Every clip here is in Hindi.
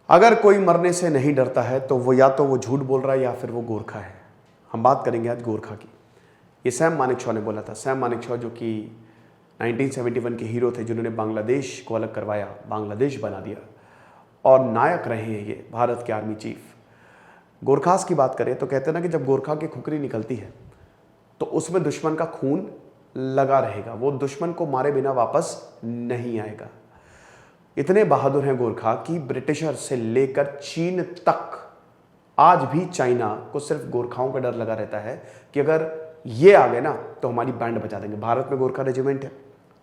अगर कोई मरने से नहीं डरता है तो वो झूठ बोल रहा है या फिर वो गोरखा है। हम बात करेंगे आज गोरखा की। ये सैम मानेकशॉ ने बोला था। सैम मानेकशॉ जो कि 1971 के हीरो थे, जिन्होंने बांग्लादेश को अलग करवाया, बांग्लादेश बना दिया और नायक रहे हैं ये भारत के आर्मी चीफ। गोरखास की बात करें तो कहते हैं ना कि जब गोरखा की खुखरी निकलती है तो उसमें दुश्मन का खून लगा रहेगा, वो दुश्मन को मारे बिना वापस नहीं आएगा। इतने बहादुर हैं गोरखा कि ब्रिटिशर से लेकर चीन तक आज भी चाइना को सिर्फ गोरखाओं का डर लगा रहता है कि अगर ये आ गए ना तो हमारी बैंड बजा देंगे। भारत में गोरखा रेजिमेंट है,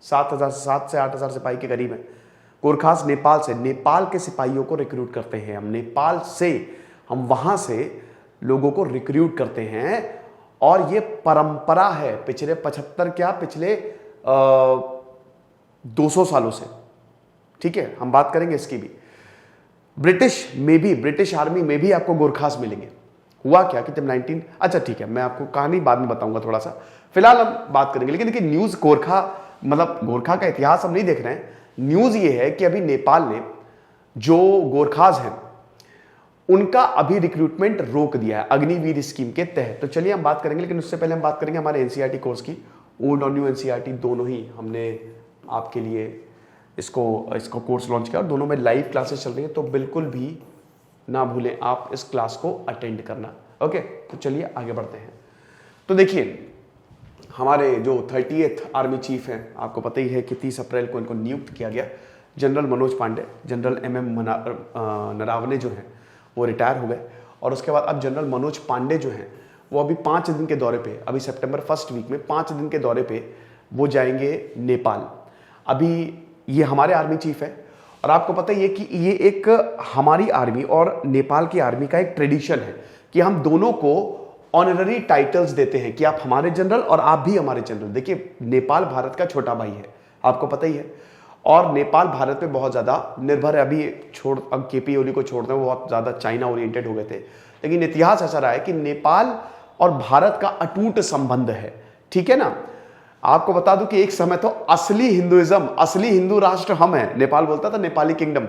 7 से 8,000 सिपाही के करीब है। गोरखास नेपाल के सिपाहियों को रिक्रूट करते हैं। हम वहां से लोगों को रिक्रूट करते हैं और ये परंपरा है पिछले 200 सालों से। ठीक है, हम बात करेंगे इसकी भी। ब्रिटिश आर्मी में भी आपको गोरखास मिलेंगे। हुआ क्या कि जब अच्छा ठीक है, मैं आपको कहानी बाद में बताऊंगा थोड़ा सा, फिलहाल हम बात करेंगे। लेकिन देखिए, न्यूज गोरखा का इतिहास हम नहीं देख रहे हैं। न्यूज ये है कि अभी नेपाल ने जो गोरखास हैं उनका अभी रिक्रूटमेंट रोक दिया है अग्निवीर स्कीम के तहत। तो चलिए हम बात करेंगे, लेकिन उससे पहले हम बात करेंगे हमारे एनसीईआरटी कोर्स की। ओल्ड और न्यू एनसीईआरटी दोनों ही हमने आपके लिए इसको कोर्स लॉन्च किया और दोनों में लाइव क्लासेस चल रही हैं, तो बिल्कुल भी ना भूलें आप इस क्लास को अटेंड करना। ओके, तो चलिए आगे बढ़ते हैं। तो देखिए, हमारे जो 30th आर्मी चीफ हैं, आपको पता ही है कि 30 अप्रैल को इनको नियुक्त किया गया। General Manoj Pande, general MM Naravane जो हैं वो रिटायर हो गए और उसके बाद अब जनरल मनोज पांडे जो हैं वो अभी 5 दिन के दौरे पे, अभी सितंबर फर्स्ट वीक में 5 दिन के दौरे पे वो जाएंगे नेपाल। अभी ये हमारे आर्मी चीफ है और आपको पता ही है कि ये एक हमारी आर्मी और नेपाल की आर्मी का एक ट्रेडिशन है कि हम दोनों को ऑनररी टाइटल्स देते हैं कि आप हमारे जनरल और आप भी हमारे जनरल। देखिए, नेपाल भारत का छोटा भाई है, आपको पता ही है, और नेपाल भारत पे बहुत ज़्यादा निर्भर है। अभी अब KP ओली को छोड़ दें, वो बहुत ज़्यादा चाइना ओरिएंटेड हो गए थे, लेकिन इतिहास ऐसा रहा है कि नेपाल और भारत का अटूट संबंध है। ठीक है ना। आपको बता दूं कि एक समय तो असली हिंदू राष्ट्र हम हैं, नेपाल बोलता था नेपाली किंगडम।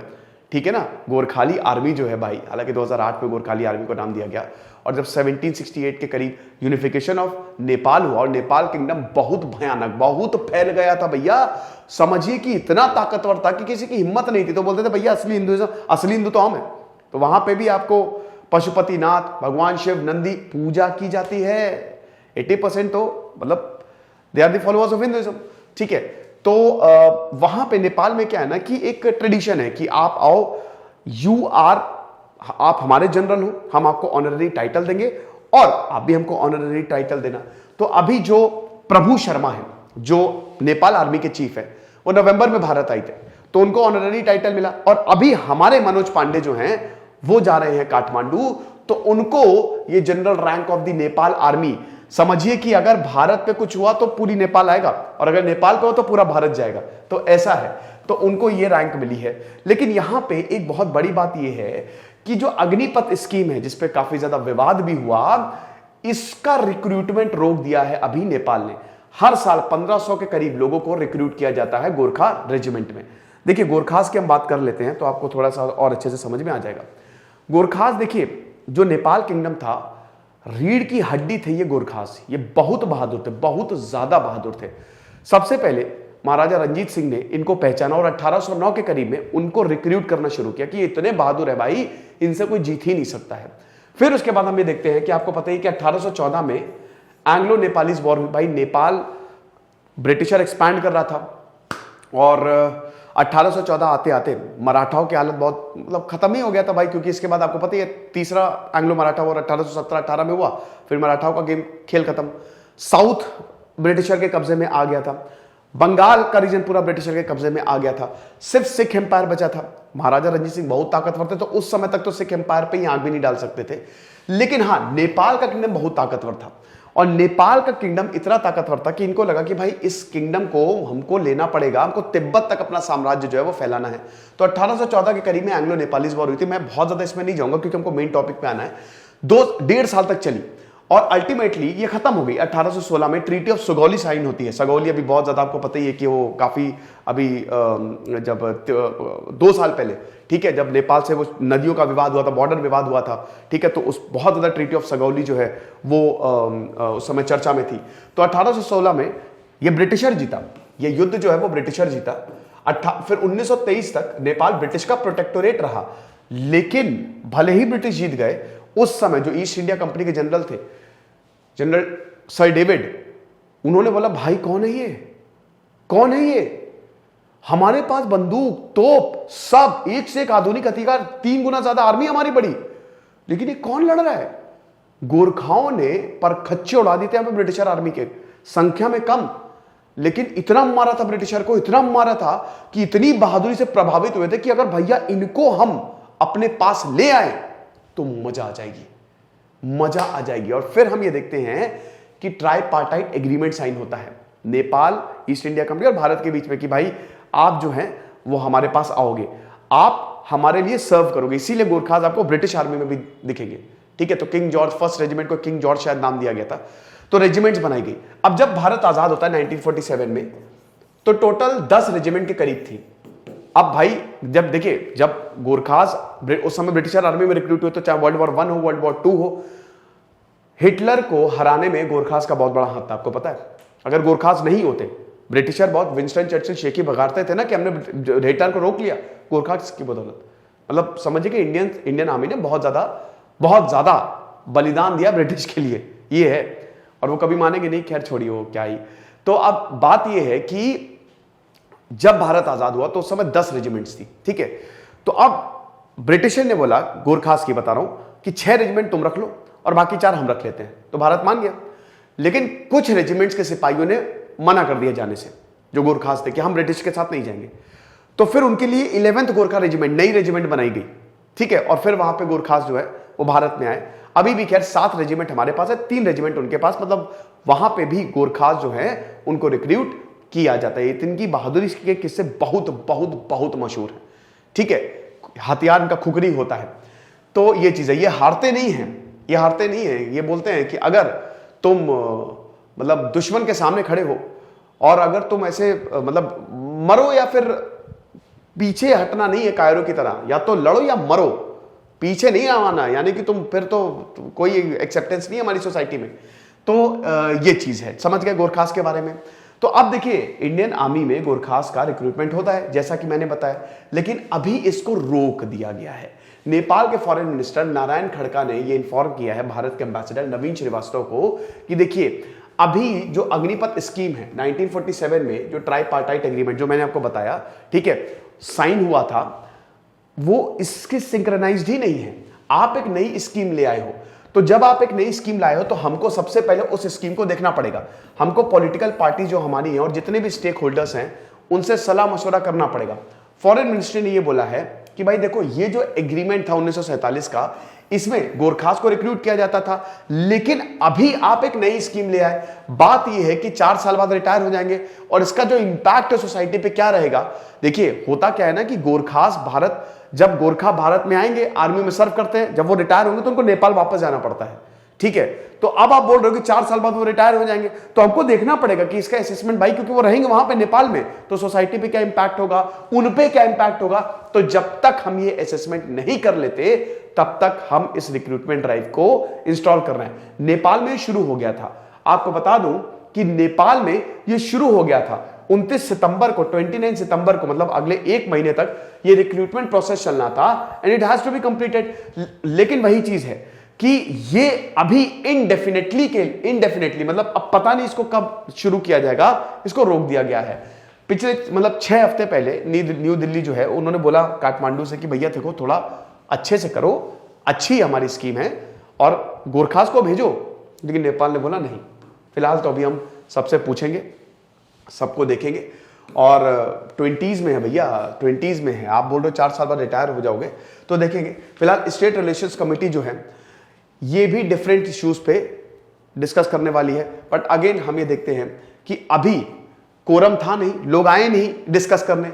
ठीक है ना। गोरखाली आर्मी जो है भाई, हालांकि 2008 में गोरखाली आर्मी को नाम दिया गया और जब 1768 के करीब यूनिफिकेशन ऑफ नेपाल हुआ और नेपाल किंगडम बहुत भयानक, बहुत फैल गया था भैया। समझिए कि इतना ताकतवर था कि किसी की हिम्मत नहीं थी, तो बोलते थे भैया असली हिंदू तो हम है। तो वहां पे भी आपको पशुपतिनाथ, भगवान शिव, नंदी पूजा की जाती है। 80% तो मतलब they are the followers of Hinduism. ठीक है, तो वहां पे नेपाल में क्या है ना कि एक ट्रेडिशन है कि आप आओ, आप हमारे जनरल हो, हम आपको ऑनररी टाइटल देंगे और आप भी हमको ऑनररी टाइटल देना। तो अभी जो प्रभु शर्मा है, जो नेपाल आर्मी के चीफ है, वो नवंबर में भारत आए थे, तो उनको ऑनररी टाइटल मिला। और अभी हमारे मनोज पांडे जो हैं वो जा रहे हैं काठमांडू, तो उनको ये general rank of the Nepal army. समझिए कि अगर भारत पे कुछ हुआ तो पूरी नेपाल आएगा और अगर नेपाल पे हो तो पूरा भारत जाएगा, तो ऐसा है। तो उनको ये रैंक मिली है। लेकिन यहां पे एक बहुत बड़ी बात यह है कि जो अग्निपथ स्कीम है, जिसपे काफी ज्यादा विवाद भी हुआ, इसका रिक्रूटमेंट रोक दिया है अभी नेपाल ने। हर साल 1500 के करीब लोगों को रिक्रूट किया जाता है गोरखा रेजिमेंट में। देखिए, गोरखास की हम बात कर लेते हैं तो आपको थोड़ा सा और अच्छे से समझ में आ जाएगा। गोरखास, देखिए, जो नेपाल किंगडम था, रीढ़ की हड्डी थे ये गोरखास। ये बहुत बहादुर थे, बहुत ज्यादा बहादुर थे। सबसे पहले महाराजा रंजीत सिंह ने इनको पहचाना और 1809 के करीब में उनको रिक्रूट करना शुरू किया कि ये इतने बहादुर है भाई, इनसे कोई जीत ही नहीं सकता है। फिर उसके बाद हम ये देखते हैं कि आपको पता ही कि 1814 में एंग्लो नेपालीज वॉर हुई। भाई, नेपाल ब्रिटिशर एक्सपैंड कर रहा था और 1814 आते आते मराठाओं की हालत बहुत मतलब खत्म ही हो गया था भाई, क्योंकि इसके बाद आपको पता है तीसरा एंग्लो मराठा वॉर 1817-18 में हुआ। फिर मराठाओं का खेल खत्म। साउथ ब्रिटिशर के कब्जे में आ गया था, बंगाल का रीजन पूरा ब्रिटिशर के कब्जे में आ गया था, सिर्फ सिख एम्पायर बचा था। महाराजा रंजीत सिंह बहुत ताकतवर थे, तो उस समय तक तो सिख एम्पायर पे ही आंख भी नहीं डाल सकते थे। लेकिन हाँ, नेपाल का किंगडम बहुत ताकतवर था और नेपाल का किंगडम इतना ताकतवर था कि इनको लगा कि भाई इस किंगडम को हमको लेना पड़ेगा, हमको तिब्बत तक अपना साम्राज्य जो है वो फैलाना है। तो 1814 के करीब में एंग्लो नेपालीज वॉर हुई थी। मैं बहुत ज्यादा इसमें नहीं जाऊंगा क्योंकि हमको मेन टॉपिक पे आना है। 2-1.5 साल तक चली और अल्टीमेटली ये खत्म हो गई 1816 में। ट्रीटी ऑफ सुगौली साइन होती है। सुगौली अभी बहुत ज्यादा आपको पता ही है कि वो काफी अभी जब 2 साल पहले, ठीक है, जब नेपाल से वो नदियों का विवाद हुआ था, बॉर्डर विवाद हुआ था, ठीक है, तो उस बहुत ज्यादा ट्रीटी ऑफ सुगौली जो है वो उस समय चर्चा में थी। तो 1816 में ये ब्रिटिशर जीता, ये युद्ध जो है वो ब्रिटिशर जीता। फिर 1923 तक नेपाल ब्रिटिश का प्रोटेक्टोरेट रहा। लेकिन भले ही ब्रिटिश जीत गए, उस समय जो ईस्ट इंडिया कंपनी के जनरल थे, जनरल सर डेविड, उन्होंने बोला भाई कौन है ये, कौन है ये, हमारे पास बंदूक, तोप, सब एक से एक आधुनिक हथियार, 3 गुना ज्यादा आर्मी हमारी बड़ी, लेकिन ये कौन लड़ रहा है। गोरखाओं ने पर खच्चे उड़ा दी थी हमें ब्रिटिशर आर्मी के, संख्या में कम, लेकिन इतना मारा था ब्रिटिशर को, इतना मारा था कि इतनी बहादुरी से प्रभावित हुए थे कि अगर भैया इनको हम अपने पास ले आए तो मजा आ जाएगी, मजा आ जाएगी। और फिर हम ये देखते हैं कि ट्राइपार्टाइट एग्रीमेंट साइन होता है नेपाल, ईस्ट इंडिया कंपनी और भारत के बीच में कि भाई आप जो हैं वो हमारे पास आओगे, आप हमारे लिए सर्व करोगे। इसीलिए गोरखास आपको ब्रिटिश आर्मी में भी दिखेंगे, ठीक है। तो किंग जॉर्ज फर्स्ट रेजिमेंट को किंग जॉर्ज शायद नाम दिया गया था। तो रेजिमेंट्स बनाई गई। अब जब भारत आजाद होता है 1947 में, तो टोटल 10 रेजिमेंट के करीब थी। अब भाई जब देखिए, जब गोरखास उस समय ब्रिटिशर आर्मी में रिक्रूट हुए, तो चाहे वर्ल्ड वॉर 1 हो, वर्ल्ड वॉर 2 हो, हिटलर को हराने में गोरखास का बहुत बड़ा हाथ था। आपको पता है, अगर गोरखास नहीं होते, ब्रिटिशर बहुत विंस्टन चर्चिल शेखी भगाते थे ना कि हमने हिटलर को रोक लिया, गोरखास की बदौलत। मतलब समझिए कि इंडियन आर्मी ने बहुत ज्यादा बलिदान दिया ब्रिटिश के लिए, ये है। और वो कभी मानेंगे नहीं, खैर छोड़िए वो क्या ही। तो अब बात ये है कि जब भारत आजाद हुआ तो उस समय 10 रेजिमेंट्स थी, ठीक है। तो अब ब्रिटिशर ने बोला, गोरखास की बता रहा हूं, कि 6 रेजिमेंट तुम रख लो और बाकी 4 हम रख लेते हैं। तो भारत मान गया, लेकिन कुछ रेजिमेंट्स के सिपाहियों ने मना कर दिया जाने से, जो गोरखास थे, कि हम ब्रिटिश के साथ नहीं जाएंगे। तो फिर उनके लिए 11th गोरखा रेजिमेंट, नई रेजिमेंट बनाई गई, ठीक है। और फिर वहां पे गोरखास जो है वो भारत में आए। अभी भी खैर 7 रेजिमेंट हमारे पास है, 3 रेजिमेंट उनके पास, मतलब वहां पे भी गोरखास जो है उनको रिक्रूट किया जाता है। इनकी बहादुरी के किस्से बहुत बहुत बहुत मशहूर है, ठीक है। हथियार इनका खुखरी होता है। तो ये चीज है, ये हारते नहीं है, ये हारते नहीं है। ये बोलते हैं कि अगर तुम मतलब दुश्मन के सामने खड़े हो और अगर तुम ऐसे मतलब मरो या फिर पीछे हटना नहीं है कायरों की तरह, या तो लड़ो या मरो, पीछे नहीं आना, यानी कि तुम फिर तो कोई एक्सेप्टेंस नहीं है हमारी सोसाइटी में। तो ये चीज है, समझ गए गोरखास के बारे में। तो अब देखिए, इंडियन आर्मी में गोरखास का रिक्रूटमेंट होता है जैसा कि मैंने बताया, लेकिन अभी इसको रोक दिया गया है। नेपाल के फॉरेन मिनिस्टर नारायण खड़का ने यह इन्फॉर्म किया है भारत के एम्बेसडर नवीन श्रीवास्तव को कि देखिए, अभी जो अग्निपथ स्कीम है 1947 में, जो ट्राइपार्टाइट एग्रीमेंट जो मैंने आपको बताया, ठीक है, साइन हुआ था, वो इसके सिंक्रोनाइज्ड ही नहीं है। आप एक नई स्कीम ले आए हो, तो जब आप एक नई स्कीम लाए हो तो हमको सबसे पहले उस स्कीम को देखना पड़ेगा। हमको पॉलिटिकल पार्टी जो हमारी है और जितने भी स्टेक होल्डर्स हैं उनसे सलाह मशवरा करना पड़ेगा। फॉरेन मिनिस्ट्री ने यह बोला है कि भाई देखो, ये जो एग्रीमेंट था 1947 का, इसमें गोरखास को रिक्रूट किया जाता था, लेकिन अभी आप एक नई स्कीम ले आए। बात यह है कि 4 साल बाद रिटायर हो जाएंगे और इसका जो इंपैक्ट है सोसाइटी पे क्या रहेगा। देखिए, होता क्या है ना कि गोरखास भारत, जब गोरखा भारत में आएंगे, आर्मी में सर्व करते हैं, जब वो रिटायर होंगे तो उनको नेपाल वापस जाना पड़ता है, ठीक है। तो अब आप बोल रहे हो कि 4 साल बाद वो रिटायर हो जाएंगे, तो हमको देखना पड़ेगा कि इसका असेसमेंट, भाई क्योंकि वो रहेंगे वहां पे नेपाल में, तो सोसाइटी पे क्या इंपैक्ट होगा, उन पे क्या इंपैक्ट होगा। तो जब तक हम ये असेसमेंट नहीं कर लेते, तब तक हम इस रिक्रूटमेंट ड्राइव को इंस्टॉल कर रहे हैं। नेपाल में शुरू हो गया था, आपको बता दूं कि नेपाल में ये शुरू हो गया था 29 सितंबर को, 29 सितंबर को, मतलब अगले 1 महीने तक ये रिक्रूटमेंट प्रोसेस चलना था, and it has to be completed. लेकिन वही चीज है कि ये अभी इनडेफिनेटली मतलब अब पता नहीं इसको कब शुरू किया जाएगा, इसको रोक दिया गया है। पिछले मतलब 6 हफ्ते पहले न्यू दिल्ली जो है, उन्होंने बोला काठमांडू से कि भैया देखो, थोड़ा अच्छे से करो, अच्छी हमारी स्कीम है और गोरखास को भेजो। लेकिन नेपाल ने बोला नहीं, फिलहाल तो अभी हम सबसे पूछेंगे, सबको देखेंगे। और 20s में है भैया, 20s में है, आप बोल रहे हो 4 साल बाद रिटायर हो जाओगे, तो देखेंगे। फिलहाल स्टेट रिलेशंस कमेटी जो है ये भी डिफरेंट इश्यूज पे डिस्कस करने वाली है। बट अगेन हम ये देखते हैं कि अभी कोरम था नहीं, लोग आए नहीं डिस्कस करने।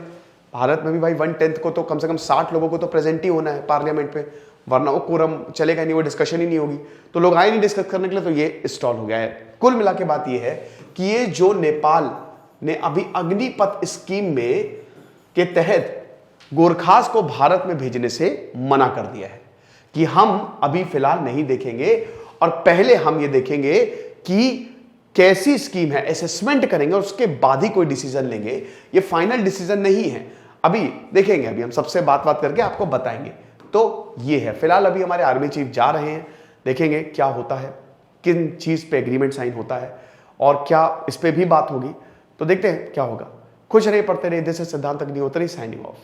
भारत में भी भाई 1/10 को तो कम से कम 60 लोगों को तो प्रेजेंट ही होना है पार्लियामेंट पे, वरना वो कोरम चलेगा नहीं, वो डिस्कशन ही नहीं होगी, तो लोग आए नहीं डिस्कस करने के लिए, तो ये स्टॉल हो गया है। कुल मिला के बात ये है कि ये जो नेपाल ने अभी अग्निपथ स्कीम में के तहत गोरखास को भारत में भेजने से मना कर दिया है कि हम अभी फिलहाल नहीं देखेंगे, और पहले हम ये देखेंगे कि कैसी स्कीम है, असेसमेंट करेंगे और उसके बाद ही कोई डिसीजन लेंगे। ये फाइनल डिसीजन नहीं है, अभी देखेंगे, अभी हम सबसे बात करके आपको बताएंगे। तो ये है फिलहाल, अभी हमारे आर्मी चीफ जा रहे हैं, देखेंगे क्या होता है, किन चीज पे एग्रीमेंट साइन होता है और क्या इस पे भी बात होगी, तो देखते हैं क्या होगा। खुश रहिए, पढ़ते रहिए। दिस इज सिद्धांत अग्निहोत्री, साइनिंग ऑफ।